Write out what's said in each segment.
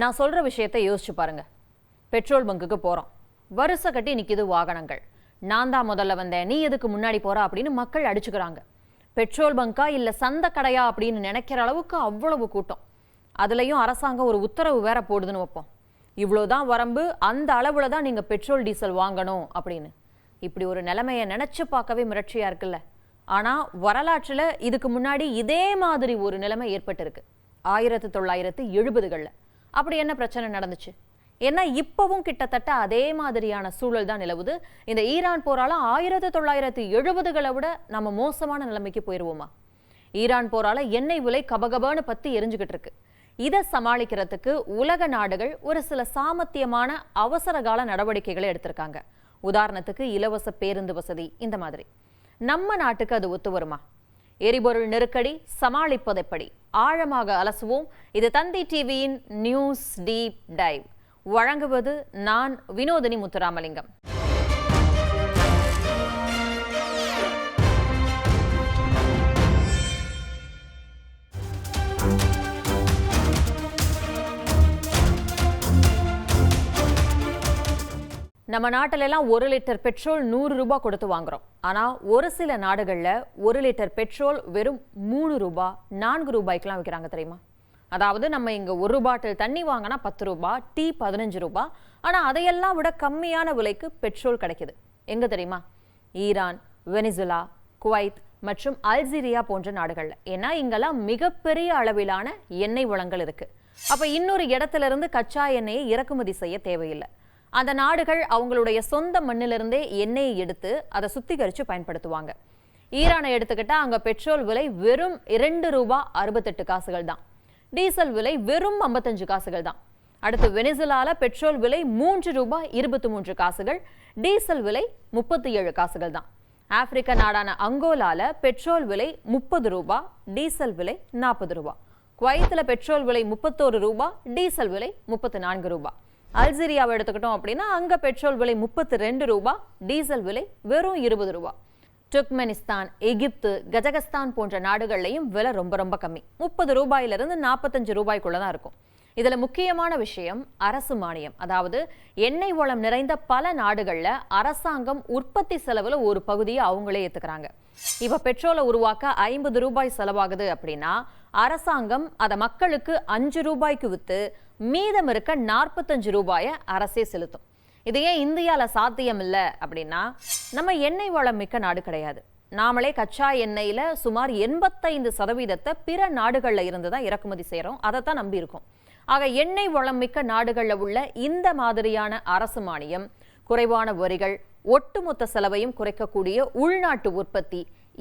நான் சொல்ற விஷயத்தை யோசிச்சு பாருங்க. பெட்ரோல் பங்குக்கு போறோம், வரிசை கட்டி நிக்குது வாகனங்கள். நான் தான் முதல்ல வந்தேன், நீ எதுக்கு முன்னாடி போற அப்படின்னு மக்கள் அடிச்சுக்கிறாங்க. பெட்ரோல் பங்கா இல்ல சந்த கடையா அப்படின்னு நினைக்கிற அளவுக்கு அவ்வளவு கூட்டம். அதுலயும் அரசாங்கம் ஒரு உத்தரவு வேற போடுதுன்னு வைப்போம், இவ்வளவுதான் வரம்பு, அந்த அளவுல தான் நீங்க பெட்ரோல் டீசல் வாங்கணும் அப்படின்னு. இப்படி ஒரு நிலைமையை நினைச்சு பார்க்கவே மிரட்சியா இருக்குல்ல. ஆனா வரலாற்றுல இதுக்கு முன்னாடி இதே மாதிரி ஒரு நிலைமை ஏற்பட்டிருக்கு 1970களில். அப்படி என்ன பிரச்சனை நடந்துச்சு? ஏன்னா இப்பவும் கிட்டத்தட்ட அதே மாதிரியான சூழல் தான் நிலவுது. இந்த ஈரான் போரால 1970களை விட நம்ம மோசமான நிலைமைக்கு போயிருவோமா? ஈரான் போரால எண்ணெய் விலை கபகபன்னு பத்தி எரிஞ்சுக்கிட்டு இருக்கு. இதை சமாளிக்கிறதுக்கு உலக நாடுகள் ஒரு சில சாமர்த்தியமான அவசர கால நடவடிக்கைகளை எடுத்திருக்காங்க. உதாரணத்துக்கு இலவச பேருந்து வசதி. இந்த மாதிரி நம்ம நாட்டுக்கு அது ஒத்து வருமா? எரிபொருள் நெருக்கடி சமாளிப்பது எப்படி? ஆழமாக அலசுவோம். இது தந்தி டிவியின் நியூஸ் டீப் டைவ். வழங்குவது நான் வினோதினி முத்துராமலிங்கம். நம்ம நாட்டில எல்லாம் 1 லிட்டர் பெட்ரோல் 100 ரூபாய் கொடுத்து வாங்குறோம். ஆனா ஒரு சில நாடுகள்ல 1 லிட்டர் பெட்ரோல் வெறும் 3 ரூபாய் 4 ரூபாய்க்குலாம் விற்கிறாங்க தெரியுமா? அதாவது நம்ம இங்க 1 பாட்டில் தண்ணி வாங்கினா 10 ரூபாய், டீ 15 ரூபாய். ஆனா அதையெல்லாம் விட கம்மியான விலைக்கு பெட்ரோல் கிடைக்குது. எங்க தெரியுமா? ஈரான், வெனிசுலா, குவைத் மற்றும் அல்ஜீரியா போன்ற நாடுகள்ல. ஏன்னா இங்கெல்லாம் மிகப்பெரிய அளவிலான எண்ணெய் வளங்கள் இருக்கு. அப்ப இன்னொரு இடத்துல இருந்து கச்சா எண்ணெயை இறக்குமதி செய்ய தேவையில்லை. அந்த நாடுகள் அவங்களுடைய சொந்த மண்ணிலிருந்தே எண்ணெயை எடுத்து அதை சுத்திகரித்து பயன்படுத்துவாங்க. ஈரானை எடுத்துக்கிட்டா அங்கே பெட்ரோல் விலை வெறும் 2 ரூபாய் 68 காசுகள் தான். டீசல் விலை வெறும் 55 காசுகள் தான். அடுத்து வெனிசுலால பெட்ரோல் விலை 3 ரூபாய் 23 காசுகள், டீசல் விலை 37 காசுகள் தான். ஆப்பிரிக்க நாடான அங்கோலால பெட்ரோல் விலை 30 ரூபாய், டீசல் விலை 40 ரூபாய். குவைத்தில் பெட்ரோல் விலை 31 ரூபாய், டீசல் விலை 34 ரூபாய். அல்ஜீரியாவை எடுத்துக்கிட்டோம் அப்படின்னா அங்க பெட்ரோல் விலை 32 ரூபாய், டீசல் விலை வெறும் 20 ரூபாய். துர்க்மெனிஸ்தான், எகிப்து, கஜகஸ்தான் போன்ற நாடுகள்லையும் விலை ரொம்ப ரொம்ப கம்மி, 30 ரூபாயிலிருந்து 45 ரூபாய்க்குள்ள தான் இருக்கும். இதுல முக்கியமான விஷயம் அரசு மானியம். அதாவது எண்ணெய் வளம் நிறைந்த பல நாடுகள்ல அரசாங்கம் உற்பத்தி செலவுல ஒரு பகுதியை அவங்களே ஏத்துக்கிறாங்க. இப்ப பெட்ரோலை உருவாக்க 50 ரூபாய் செலவாகுது அப்படின்னா அரசாங்கம் அதை மக்களுக்கு 5 ரூபாய்க்கு வித்து மீதம் இருக்க 45 ரூபாயை அரசே செலுத்தும். இது ஏன் இந்தியால சாத்தியம் இல்லை அப்படின்னா நம்ம எண்ணெய் வளம் மிக்க நாடு கிடையாது. நாமளே கச்சா எண்ணெயில சுமார் 85% பிற நாடுகள்ல இருந்து தான் இறக்குமதி செய்யறோம், அதைத்தான் நம்பி இருக்கோம். ஆக எண்ணெய் வளம் மிக்க நாடுகள்ல உள்ள இந்த மாதிரியான அரசு மானியம், குறைவான வரிகள், ஒட்டுமொத்த செலவையும் குறைக்கக்கூடிய உள்நாட்டு உற்பத்தி,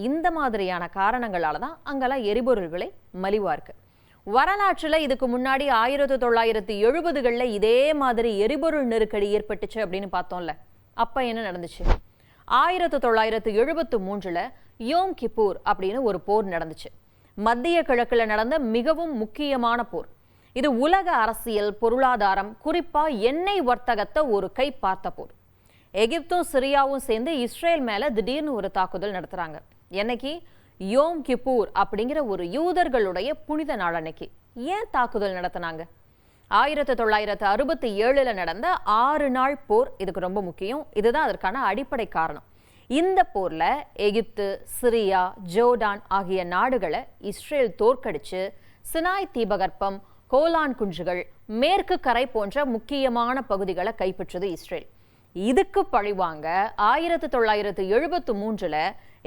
இந்த மாதிரியான காரணங்களால தான் அங்கெல்லாம் எரிபொருள் விலை மலிவா இருக்கு. வரலாற்றுல இதுக்கு முன்னாடி 1970களில் இதே மாதிரி எரிபொருள் நெருக்கடி ஏற்பட்டுச்சு அப்படின்னு பார்த்தோம்ல. அப்ப என்ன நடந்துச்சு? 1973ல் யோம் கிப்பூர் அப்படின்னு ஒரு போர் நடந்துச்சு. மத்திய கிழக்குல நடந்த மிகவும் முக்கியமான போர். இது உலக அரசியல், பொருளாதாரம், குறிப்பா எண்ணெய் வர்த்தகத்தை ஒரு கை பார்த்த போர். எகிப்தும் சிரியாவும் சேர்ந்து இஸ்ரேல் மேல திடீர்னு ஒரு தாக்குதல் நடத்துறாங்க. என்னைக்கு? யோம் கிப்பூர் அப்படிங்கிற ஒரு யூதர்களுடைய புனித நாள் அன்னைக்கு. ஏன் தாக்குதல் நடத்தினாங்க? 1967ல் நடந்த 6 நாள் போர் இதுக்கு ரொம்ப முக்கியம். இதுதான் அதற்கான அடிப்படை காரணம். இந்த போர்ல எகிப்து, சிரியா, ஜோர்டான் ஆகிய நாடுகளை இஸ்ரேல் தோற்கடிச்சு சினாய் தீபகற்பம், கோலான் குன்றுகள், மேற்கு கரை போன்ற முக்கியமான பகுதிகளை கைப்பற்றது இஸ்ரேல். இதுக்கு பழிவாங்க 1973ல்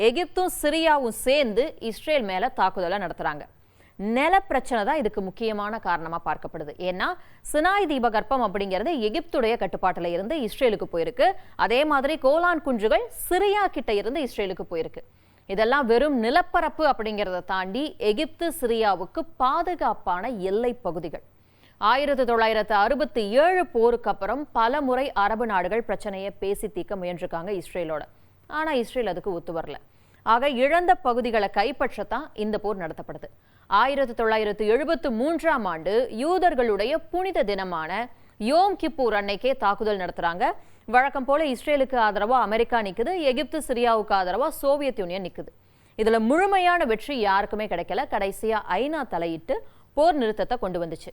எகிப்தும் சிரியாவும் சேர்ந்து இஸ்ரேல் மேல தாக்குதலை நடத்துறாங்க. நில பிரச்சனை தான் இதுக்கு முக்கியமான காரணமா பார்க்கப்படுது. ஏன்னா சினாய் தீபகற்பம் அப்படிங்கிறது எகிப்துடைய கட்டுப்பாட்டில் இருந்து இஸ்ரேலுக்கு போயிருக்கு. அதே மாதிரி கோலான் குன்றுகள் சிரியா கிட்ட இருந்து இஸ்ரேலுக்கு போயிருக்கு. இதெல்லாம் வெறும் நிலப்பரப்பு அப்படிங்கிறத தாண்டி எகிப்து சிரியாவுக்கு பாதுகாப்பான எல்லை பகுதிகள். 1967 போருக்கு அப்புறம் பல முறை அரபு நாடுகள் பிரச்சனையை பேசி தீர்க்க முயன்றிருக்காங்க இஸ்ரேலோட. ஆனா இஸ்ரேல் அதுக்கு ஒத்து வரல. ஆக இழந்த பகுதிகளை கைப்பற்றத்தான் இந்த போர் நடத்தப்படுது. 1973ஆம் ஆண்டு யூதர்களுடைய புனித தினமான யோம் கிப்பூர் அன்னைக்கே தாக்குதல் நடத்துறாங்க. வழக்கம் போல இஸ்ரேலுக்கு ஆதரவா அமெரிக்கா நிக்குது, எகிப்து சிரியாவுக்கு ஆதரவா சோவியத் யூனியன் நிக்குது. இதுல முழுமையான வெற்றி யாருக்குமே கிடைக்கல. கடைசியா ஐநா தலையிட்டு போர் நிறுத்தத்தை கொண்டு வந்துச்சு.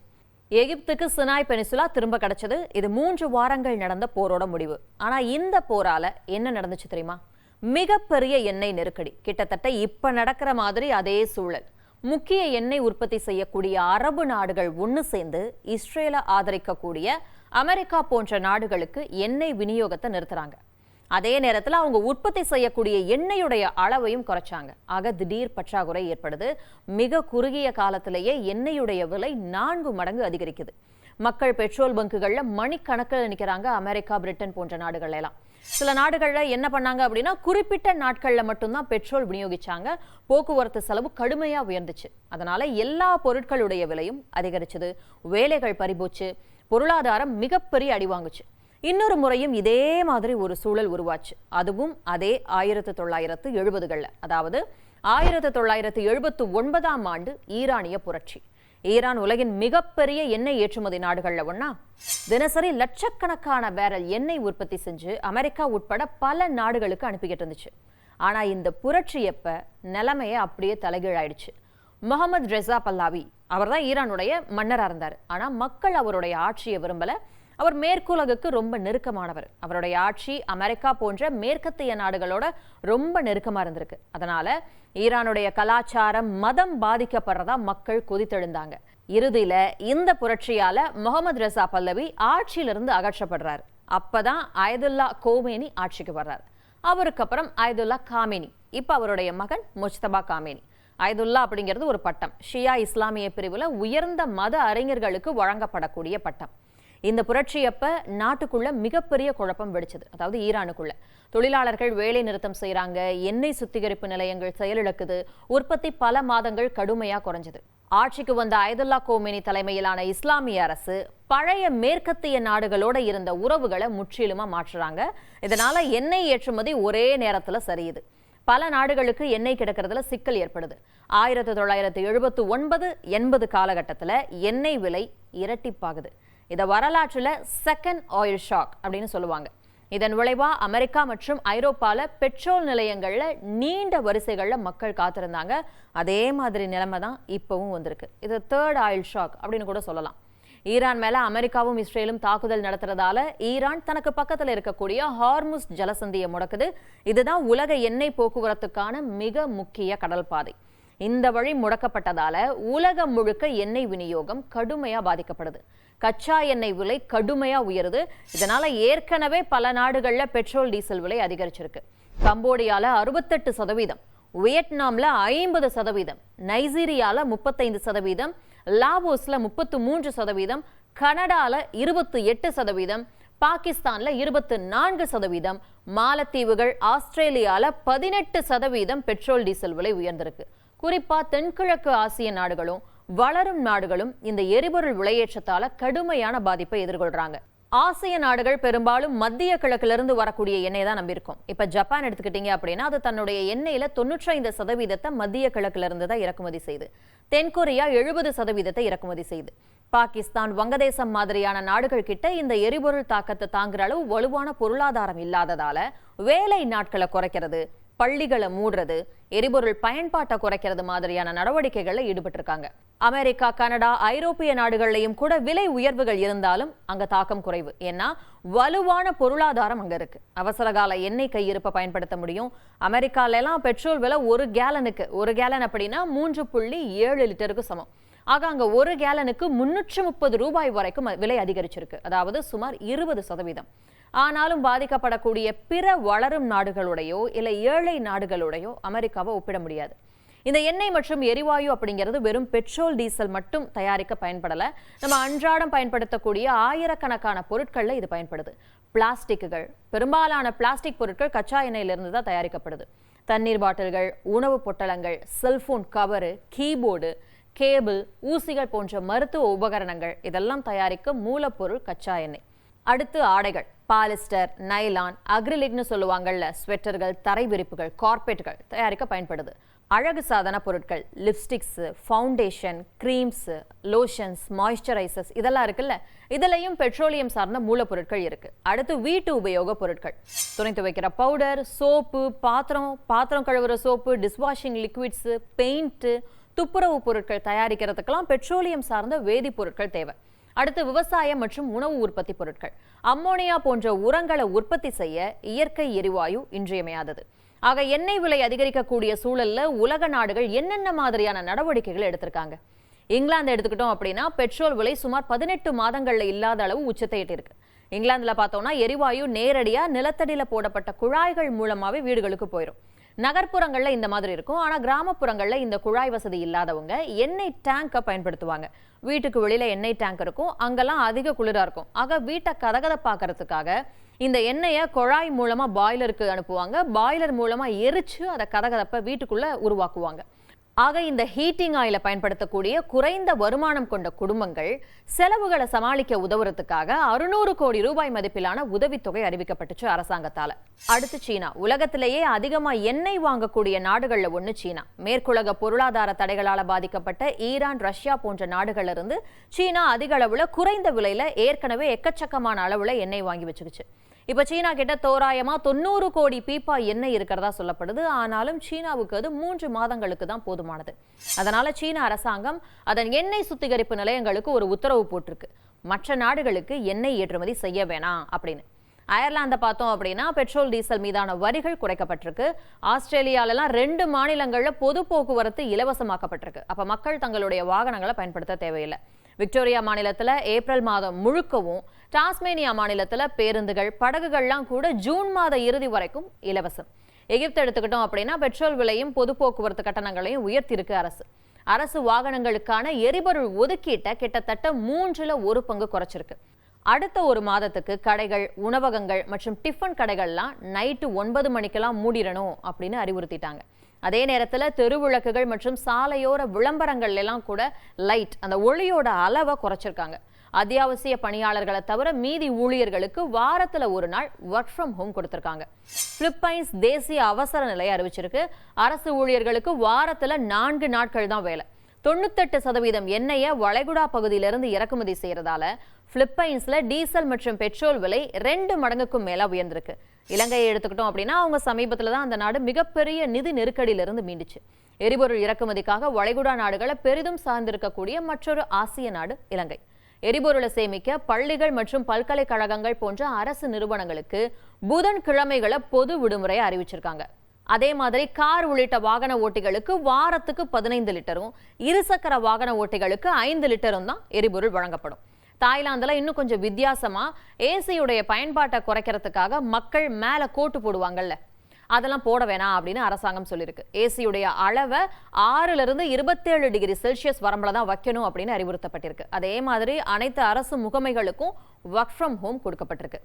எகிப்துக்கு சினாய் பெனிசுலா திரும்ப கிடைச்சது. இது 3 வாரங்கள் நடந்த போரோட முடிவு. ஆனா இந்த போரால என்ன நடந்துச்சு தெரியுமா? மிகப்பெரிய எண்ணெய் நெருக்கடி. கிட்டத்தட்ட இப்ப நடக்கிற மாதிரி அதே சூழல். முக்கிய எண்ணெய் உற்பத்தி செய்யக்கூடிய அரபு நாடுகள் ஒன்று சேர்ந்து இஸ்ரேலை ஆதரிக்கக்கூடிய அமெரிக்கா போன்ற நாடுகளுக்கு எண்ணெய் விநியோகத்தை நிறுத்துறாங்க. அதே நேரத்தில் அவங்க உற்பத்தி செய்யக்கூடிய எண்ணெயுடைய அளவையும் குறைச்சாங்க. ஆக திடீர் பற்றாக்குறை ஏற்படுது. மிக குறுகிய காலத்திலேயே எண்ணெயுடைய விலை 4 மடங்கு அதிகரிக்குது. மக்கள் பெட்ரோல் பங்குகளில் மணிக்கணக்கில் நிற்கிறாங்க. அமெரிக்கா, பிரிட்டன் போன்ற நாடுகள் எல்லாம். சில நாடுகளில் என்ன பண்ணாங்க அப்படின்னா, குறிப்பிட்ட நாட்களில் மட்டும்தான் பெட்ரோல் விநியோகிச்சாங்க. போக்குவரத்து செலவு கடுமையாக உயர்ந்துச்சு. அதனால எல்லா பொருட்களுடைய விலையும் அதிகரிச்சது. வேலைகள் பறிபோச்சு. பொருளாதாரம் மிகப்பெரிய அடி வாங்குச்சு. இன்னொரு முறையும் இதே மாதிரி ஒரு சூழல் உருவாச்சு. அதுவும் அதே 1970களில், அதாவது 1979ஆம் ஆண்டு ஈரானிய புரட்சி. ஈரான் உலகின் மிகப்பெரிய எண்ணெய் ஏற்றுமதி நாடுகள்ல ஒண்ணா. தினசரி லட்சக்கணக்கான பேரல் எண்ணெய் உற்பத்தி செஞ்சு அமெரிக்கா உட்பட பல நாடுகளுக்கு அனுப்பிக்கிட்டு இருந்துச்சு. ஆனா இந்த புரட்சி எப்ப நிலைமையை அப்படியே தலைகீழாயிடுச்சு. முகமது ரெசா பல்லாவி அவர் தான் ஈரானுடைய மன்னராக இருந்தார். ஆனா மக்கள் அவருடைய ஆட்சியை விரும்பல. அவர் மேற்குலகுக்கு ரொம்ப நெருக்கமானவர். அவருடைய ஆட்சி அமெரிக்கா போன்ற மேற்கத்திய நாடுகளோட ரொம்ப நெருக்கமா இருந்திருக்கு. அதனால ஈரானுடைய கலாச்சாரம், மதம் பாதிக்கப்படுறதா மக்கள் கொதித்தெழுந்தாங்க. இறுதியில இந்த புரட்சியால முகமது ரெசா பல்லவி ஆட்சியிலிருந்து அகற்றப்படுறாரு. அப்பதான் அயதுல்லா கோமேனி ஆட்சிக்கு வர்றாரு. அவருக்கு அப்புறம் அயதுல்லா காமேனி, இப்ப அவருடைய மகன் முஜ்தபா காமேனி. அயதுல்லா அப்படிங்கிறது ஒரு பட்டம். ஷியா இஸ்லாமிய பிரிவுல உயர்ந்த மத அறிஞர்களுக்கு வழங்கப்படக்கூடிய பட்டம். இந்த புரட்சி அப்ப நாட்டுக்குள்ள மிகப்பெரிய குழப்பம் வெடிச்சது. அதாவது ஈரானுக்குள்ள தொழிலாளர்கள் வேலை நிறுத்தம் செய்யறாங்க. எண்ணெய் சுத்திகரிப்பு நிலையங்கள் செயலிழக்குது. உற்பத்தி பல மாதங்கள் கடுமையா குறைஞ்சது. ஆட்சிக்கு வந்த அயதுல்லா கோமேனி தலைமையிலான இஸ்லாமிய அரசு பழைய மேற்கத்திய நாடுகளோட இருந்த உறவுகளை முற்றிலுமா மாற்றுறாங்க. இதனால எண்ணெய் ஏற்றுமதி ஒரே நேரத்துல சரியுது. பல நாடுகளுக்கு எண்ணெய் கிடைக்கிறதுல சிக்கல் ஏற்படுது. 1979-80 காலகட்டத்தில் எண்ணெய் விலை இரட்டிப்பாகுது. இதை வரலாற்றில் செகண்ட் ஆயில் ஷாக் அப்படின்னு சொல்லுவாங்க. இதன் விளைவா அமெரிக்கா மற்றும் ஐரோப்பால பெட்ரோல் நிலையங்கள்ல நீண்ட வரிசைகள்ல மக்கள் காத்திருந்தாங்க. அதே மாதிரி நிலைமை தான் இப்பவும் வந்திருக்கு. இது தேர்ட் ஆயில் ஷாக் அப்படின்னு கூட சொல்லலாம். ஈரான் மேல அமெரிக்காவும் இஸ்ரேலும் தாக்குதல் நடத்துறதால ஈரான் தனக்கு பக்கத்தில் இருக்கக்கூடிய ஹார்முஸ் ஜலசந்தியை முடக்குது. இதுதான் உலக எண்ணெய் போக்குவரத்துக்கான மிக முக்கிய கடல் பாதை. இந்த வழி முடக்கப்பட்டதால உலகம் முழுக்க எண்ணெய் விநியோகம் கடுமையா பாதிக்கப்படுது. கச்சா எண்ணெய் விலை கடுமையா உயருது. இதனால ஏற்கனவே பல நாடுகள்ல பெட்ரோல், டீசல் விலை அதிகரிச்சிருக்கு. கம்போடியால 68%, வியட்நாம்ல 50%, நைஜீரியால 35%, லாவோஸ்ல 33%, கனடால 28%, பாகிஸ்தான்ல 24%, மாலத்தீவுகள், ஆஸ்திரேலியால 18% பெட்ரோல், டீசல் விலை உயர்ந்திருக்கு. குறிப்பா தென்கிழக்கு ஆசிய நாடுகளும் வளரும் நாடுகளும் இந்த எரிபொருள் விலையேற்றத்தால கடுமையான பாதிப்பை எதிர்கொள்றாங்க. ஆசிய நாடுகள் பெரும்பாலும் மத்திய கிழக்கிலிருந்து வரக்கூடிய எண்ணெய் தான் நம்பியிருக்கும். இப்ப ஜப்பான் எடுத்துக்கிட்டீங்க அப்படின்னா அது தன்னுடைய எண்ணெயில 95% மத்திய கிழக்கிலிருந்து தான் இறக்குமதி செய்யுது. தென்கொரியா 70% இறக்குமதி செய்யுது. பாகிஸ்தான், வங்கதேசம் மாதிரியான நாடுகள் கிட்ட இந்த எரிபொருள் தாக்கத்தை தாங்குற அளவு வலுவான பொருளாதாரம் இல்லாததால வேலை நாட்களை குறைக்கிறது, பள்ளிகளை மூடுறது, எரிபொருள் பயன்பாட்டை குறைக்கிறது மாதிரியான நடவடிக்கைகள்ல ஈடுபட்டு இருக்காங்க. அமெரிக்கா, கனடா, ஐரோப்பிய நாடுகள்லையும் கூட விலை உயர்வுகள் இருந்தாலும் அங்க தாக்கம் குறைவு. ஏன்னா வலுவான பொருளாதாரம் அங்க இருக்கு. அவசரகால எண்ணெய் கையிருப்பை பயன்படுத்த முடியும். அமெரிக்கால எல்லாம் பெட்ரோல் விலை ஒரு கேலன் அப்படின்னா 3.7 லிட்டருக்கு சமம். ஆக அங்க ஒரு கேலனுக்கு 330 ரூபாய் வரைக்கும் விலை அதிகரிச்சிருக்கு. அதாவது சுமார் 20%. ஆனாலும் பாதிக்கப்படக்கூடிய பிற வளரும் நாடுகளுடையோ இல்ல ஏழை நாடுகளுடையோ அமெரிக்காவை ஒப்பிட முடியாது. இந்த எண்ணெய் மற்றும் எரிவாயு அப்படிங்கிறது வெறும் பெட்ரோல், டீசல் மட்டும் தயாரிக்க பயன்படல. நம்ம அன்றாடம் பயன்படுத்தக்கூடிய ஆயிரக்கணக்கான பொருட்கள்ல இது பயன்படுது. பிளாஸ்டிக்குகள், பெரும்பாலான பிளாஸ்டிக் பொருட்கள் கச்சா எண்ணெயிலிருந்து தான் தயாரிக்கப்படுது. தண்ணீர் பாட்டில்கள், உணவு பொட்டலங்கள், செல்போன் கவரு, கீபோர்டு, கேபிள், ஊசிகள் போன்ற மருத்துவ உபகரணங்கள் இதெல்லாம் தயாரிக்க மூலப்பொருள் கச்சா எண்ணெய். அடுத்து ஆடைகள், பாலிஸ்டர், நைலான், அக்ரிலிக்னு சொல்லுவாங்கல்ல, ஸ்வெட்டர்கள், தரை விரிப்புகள், கார்பெட்டுகள் தயாரிக்க பயன்படுது. அழகு சாதன பொருட்கள், lipsticks, foundation, creams, lotions, moisturisers இதெல்லாம் இருக்குல்ல, இதுலயும் பெட்ரோலியம் சார்ந்த மூலப்பொருட்கள் இருக்கு. அடுத்து வீட்டு உபயோக பொருட்கள், துணி துவைக்கிற பவுடர், சோப்பு, பாத்திரம் கழுவுற சோப்பு, டிஷ்வாஷிங் லிக்விட்ஸ், பெயிண்ட், துப்புரவு பொருட்கள் தயாரிக்கிறதுக்கெல்லாம் பெட்ரோலியம் சார்ந்த வேதிப்பொருட்கள் தேவை. அடுத்து விவசாயம் மற்றும் உணவு உற்பத்தி பொருட்கள். அம்மோனியா போன்ற உரங்களை உற்பத்தி செய்ய இயற்கை எரிவாயு இன்றியமையாதது. ஆக எண்ணெய் விலை அதிகரிக்கக்கூடிய சூழல்ல உலக நாடுகள் என்னென்ன மாதிரியான நடவடிக்கைகள் எடுத்திருக்காங்க? இங்கிலாந்து எடுத்துக்கிட்டோம் அப்படின்னா பெட்ரோல் விலை சுமார் 18 மாதங்கள்ல இல்லாத அளவு உச்சத்தை எட்டியிருக்கு. இங்கிலாந்துல பார்த்தோம்னா எரிவாயு நேரடியா நிலத்தடியில போடப்பட்ட குழாய்கள் மூலமாவே வீடுகளுக்கு போயிடும். நகர்ப்புறங்கள்ல இந்த மாதிரி இருக்கும். ஆனா கிராமப்புறங்கள்ல இந்த குழாய் வசதி இல்லாதவங்க எண்ணெய் டேங்கை பயன்படுத்துவாங்க. வீட்டுக்கு வெளியில எண்ணெய் டேங்க் இருக்கும். அங்கெல்லாம் அதிக குளிரா இருக்கும். ஆக வீட்டை கதகதப்பாக்குறதுக்காக இந்த எண்ணெயை குழாய் மூலமா பாய்லருக்கு அனுப்புவாங்க. பாய்லர் மூலமா எரிச்சு அதை கதகதப்ப வீட்டுக்குள்ள உருவாக்குவாங்க. ஆக இந்த ஹீட்டிங் ஆயிலை பயன்படுத்தக்கூடிய குறைந்த வருமானம் கொண்ட குடும்பங்கள் செலவுகளை சமாளிக்க உதவுறதுக்காக 600 கோடி ரூபாய் மதிப்பிலான உதவித்தொகை அறிவிக்கப்பட்டுச்சு அரசாங்கத்தால. அடுத்து சீனா. உலகத்திலேயே அதிகமா எண்ணெய் வாங்கக்கூடிய நாடுகள்ல ஒண்ணு சீனா. மேற்குலக பொருளாதார தடைகளால பாதிக்கப்பட்ட ஈரான், ரஷ்யா போன்ற நாடுகள்ல இருந்து சீனா அதிக அளவுல குறைந்த விலையில ஏற்கனவே எக்கச்சக்கமான அளவுல எண்ணெய் வாங்கி வச்சுக்கிச்சு. இப்ப சீனா கிட்ட தோராயமா 90 கோடி பீப்பா எண்ணெய் இருக்கிறதா சொல்லப்படுது. ஆனாலும் சீனாவுக்கு அது 3 மாதங்களுக்கு தான் போதுமானது. அதனால சீன அரசாங்கம் அதன் எண்ணெய் சுத்திகரிப்பு நிலையங்களுக்கு ஒரு உத்தரவு போட்டிருக்கு. மற்ற நாடுகளுக்கு எண்ணெய் ஏற்றுமதி செய்ய வேணாம் அப்படின்னு. அயர்லாந்தை பார்த்தோம் அப்படின்னா பெட்ரோல் டீசல் மீதான வரிகள் குறைக்கப்பட்டிருக்கு. ஆஸ்திரேலியாலலாம் 2 மாநிலங்கள்ல பொது போக்குவரத்து இலவசமாக்கப்பட்டிருக்கு. அப்ப மக்கள் தங்களுடைய வாகனங்களை பயன்படுத்த தேவையில்லை. விக்டோரியா மாநிலத்துல ஏப்ரல் மாதம் முழுக்கவும், டாஸ்மேனியா மாநிலத்துல பேருந்துகள், படகுகள்லாம் கூட ஜூன் மாத இறுதி வரைக்கும் இலவசம். எகிப்து எடுத்துக்கிட்டோம் அப்படின்னா பெட்ரோல் விலையும் பொது போக்குவரத்து கட்டணங்களையும் உயர்த்தியிருக்கு அரசு. அரசு வாகனங்களுக்கான எரிபொருள் ஒதுக்கீட்டை கிட்டத்தட்ட 1/3 பங்கு குறைச்சிருக்கு. அடுத்த ஒரு மாதத்துக்கு கடைகள், உணவகங்கள் மற்றும் டிஃபன் கடைகள்லாம் நைட்டு 9 மணிக்கெல்லாம் மூடிடணும் அப்படின்னு அறிவுறுத்திட்டாங்க. அதே நேரத்தில் தெருவிளக்குகள் மற்றும் சாலையோர விளம்பரங்கள் எல்லாம் கூட லைட், அந்த ஒளியோட அளவை குறைச்சிருக்காங்க. அத்தியாவசிய பணியாளர்களை தவிர மீதி ஊழியர்களுக்கு வாரத்துல ஒரு நாள் ஒர்க் ஃப்ரம் ஹோம் கொடுத்திருக்காங்க. பிலிப்பைன்ஸ் தேசிய அவசர நிலையை அறிவிச்சிருக்கு. அரசு ஊழியர்களுக்கு வாரத்துல 4 நாட்கள் தான் வேலை. 98% எண்ணெயை வளைகுடா பகுதியிலிருந்து இறக்குமதி செய்யறதால பிலிப்பைன்ஸ்ல டீசல் மற்றும் பெட்ரோல் விலை 2 மடங்குக்கும் மேல உயர்ந்திருக்கு. இலங்கையை எடுத்துக்கிட்டோம் அப்படின்னா அவங்க சமீபத்துல தான் அந்த நாடு மிகப்பெரிய நிதி நெருக்கடியிலிருந்து மீண்டுச்சு. எரிபொருள் இறக்குமதிக்காக வளைகுடா நாடுகளை பெரிதும் சார்ந்திருக்கக்கூடிய மற்றொரு ஆசிய நாடு இலங்கை. எரிபொருளை சேமிக்க பள்ளிகள் மற்றும் பல்கலைக்கழகங்கள் போன்ற அரசு நிறுவனங்களுக்கு புதன்கிழமைகளை பொது விடுமுறையை அறிவிச்சிருக்காங்க. அதே மாதிரி கார் உள்ளிட்ட வாகன ஓட்டிகளுக்கு வாரத்துக்கு 15 லிட்டரும், இருசக்கர வாகன ஓட்டிகளுக்கு 5 லிட்டரும் தான் எரிபொருள் வழங்கப்படும். தாய்லாந்துல இன்னும் கொஞ்சம் வித்தியாசமா ஏசியுடைய பயன்பாட்டை குறைக்கிறதுக்காக மக்கள் மேல கோட்டு போடுவாங்கல்ல, அதெல்லாம் போட வேணாம் அப்படின்னு அரசாங்கம் சொல்லியிருக்கு. ஏசியுடைய அளவை 6 to 27 டிகிரி செல்சியஸ் வரம்புல தான் வைக்கணும் அப்படின்னு அறிவுறுத்தப்பட்டிருக்கு. அதே மாதிரி அனைத்து அரசு முகமைகளுக்கும் ஒர்க் ஃப்ரம் ஹோம் கொடுக்கப்பட்டிருக்கு.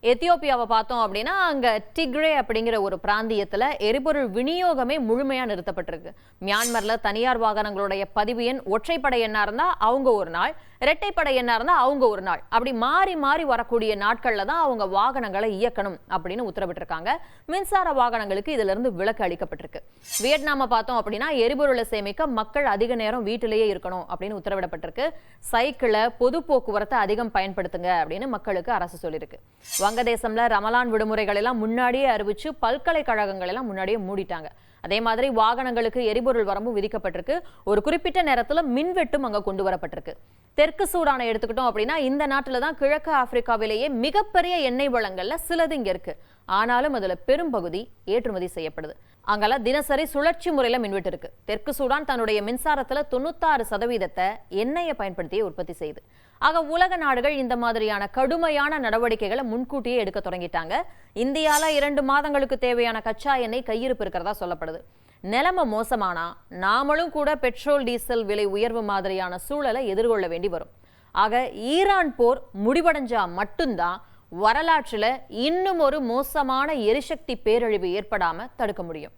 எத்தியோப்பியாவை பார்த்தோம் அப்படின்னா அங்க டிக்ரே அப்படிங்கிற ஒரு பிராந்தியத்துல எரிபொருள் விநியோகமே முழுமையா நிறுத்தப்பட்டிருக்கு. மியான்மர்ல தனியார் வாகனங்களுடைய பதிவு எண் ஒற்றைப்படை எண்ணா இருந்தா அவங்க ஒரு நாள், இரட்டைப்படை எண்ணா இருந்தா அவங்க ஒரு நாள், அப்படி மாறி மாறி வரக்கூடிய நாட்கள்ல தான் அவங்க வாகனங்களை இயக்கணும் அப்படின்னு உத்தரவிட்டிருக்காங்க. மின்சார வாகனங்களுக்கு இதுல இருந்து விலக்கு அளிக்கப்பட்டிருக்கு. வியட்நாம பார்த்தோம் அப்படின்னா எரிபொருளை சேமிக்க மக்கள் அதிக நேரம் வீட்டிலேயே இருக்கணும் அப்படின்னு உத்தரவிடப்பட்டிருக்கு. சைக்கிளை, பொது போக்குவரத்தை அதிகம் பயன்படுத்துங்க அப்படின்னு மக்களுக்கு அரசு சொல்லியிருக்கு. வங்கதேசம்ல ரமலான் விடுமுறைகள் எல்லாம் முன்னாடியே அறிவிச்சு பல்கலைக்கழகங்கள் எல்லாம் முன்னாடியே மூடிட்டாங்க. அதே மாதிரி வாகனங்களுக்கு எரிபொருள் வரம்பும் விதிக்கப்பட்டிருக்கு. ஒரு குறிப்பிட்ட நேரத்துல மின்வெட்டும் அங்க கொண்டு வரப்பட்டிருக்கு. தெற்கு சூடானை எடுத்துக்கிட்டோம் அப்படின்னா இந்த நாட்டுல தான் கிழக்கு ஆப்பிரிக்காவிலேயே மிகப்பெரிய எண்ணெய் வளங்கள்ல சிலது இங்க இருக்கு. ஆனாலும் அதுல பெரும்பகுதி ஏற்றுமதி செய்யப்படுது. அங்கெல்லாம் தினசரி சுழற்சி முறையில மின்வெட்டு இருக்கு. தெற்கு சூடான் தன்னுடைய மின்சாரத்துல 96% எண்ணெயை பயன்படுத்தியே உற்பத்தி செய்யுது. ஆக உலக நாடுகள் இந்த மாதிரியான கடுமையான நடவடிக்கைகளை முன்கூட்டியே எடுக்க தொடங்கிட்டாங்க. இந்தியால 2 மாதங்களுக்கு தேவையான கச்சா எண்ணெய் கையிருப்பு இருக்கிறதா சொல்லப்படுது. நிலைமை மோசமானா நாமளும் கூட பெட்ரோல், டீசல் விலை உயர்வு மாதிரியான சூழலை எதிர்கொள்ள வேண்டி வரும். ஆக ஈரான் போர் முடிவடைஞ்சா மட்டும்தான் வரலாற்றில் இன்னும் ஒரு மோசமான எரிசக்தி பேரழிவு ஏற்படாம தடுக்க முடியும்.